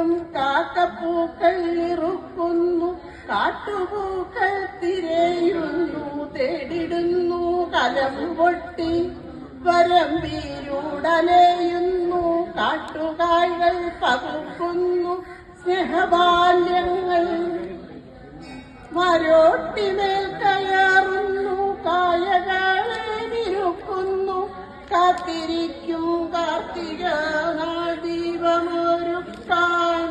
എന്നും കാക്കപ്പൂക്കൾ ഇറുക്കുന്നു, കാട്ടുപൂക്കൾ തിരയുന്നു, തേടിടുന്നു കലം പൊട്ടി വരമ്പീരുടലയുന്നു, കാട്ടുകായ്കൾ പകുക്കുന്നു സ്നേഹബാല്യങ്ങൾ. മരോട്ടിമേൽ കയറുന്നു, കായകളെ വിരുക്കുന്നു, കാത്തിരിക്കും കാർത്തിക നാൾ ദീപമൊരുക്കാൻ.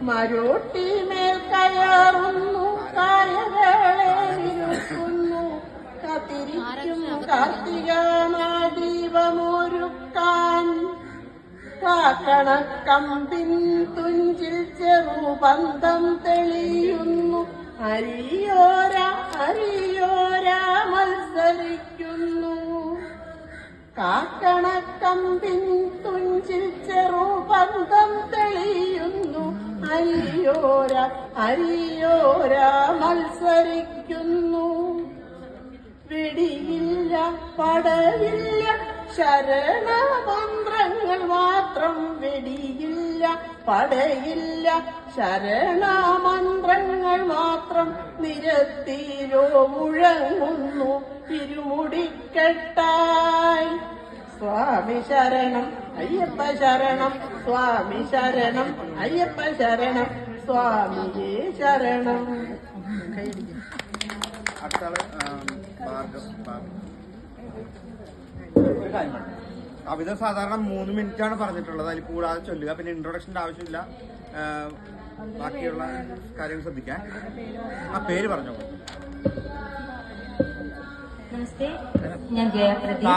മരോട്ടിമേൽ കയറുന്നു, കായകളെ വിരുക്കുന്നു, കാത്തിരിക്കും കാർത്തിക നാൾ ദീപമൊരുക്കാൻ. കാക്കണക്കമ്പിൻ തുഞ്ചിൽ ചെറുപന്തം തെളിയുന്നു, അരിയോര അരിയോര മത്സരിക്കുന്നു. കാക്കണക്കമ്പിൻ തുഞ്ചിൽ ചെറുപന്തം തെളിയുന്നു, അരിയോര അരിയോര മത്സരിക്കുന്നു. വെടിയില്ല പടയില്ല ശരണമന്ത്രങ്ങൾ മാത്രം, വെടിയില്ല പടയില്ല ശരണമന്ത്രങ്ങൾ മാത്രം. നിരത്തിലോ മുഴങ്ങുന്നു ഇരുമുടിക്കെട്ടായി. സ്വാമി ശരണം അയ്യപ്പ ശരണം, സ്വാമി ശരണം അയ്യപ്പ ശരണം, സ്വാമിയേ ശരണം. കവിത സാധാരണ 3 മിനിറ്റാണ് പറഞ്ഞിട്ടുള്ളത്, അതിൽ കൂടാതെ ചൊല്ലുക. പിന്നെ ഇൻട്രൊഡക്ഷന്റെ ആവശ്യമില്ല, ബാക്കിയുള്ള കാര്യങ്ങൾ ശ്രദ്ധിക്കാൻ. ആ പേര് പറഞ്ഞോ. നമസ്തേ, ഞാൻ ജയപ്രദീപ്.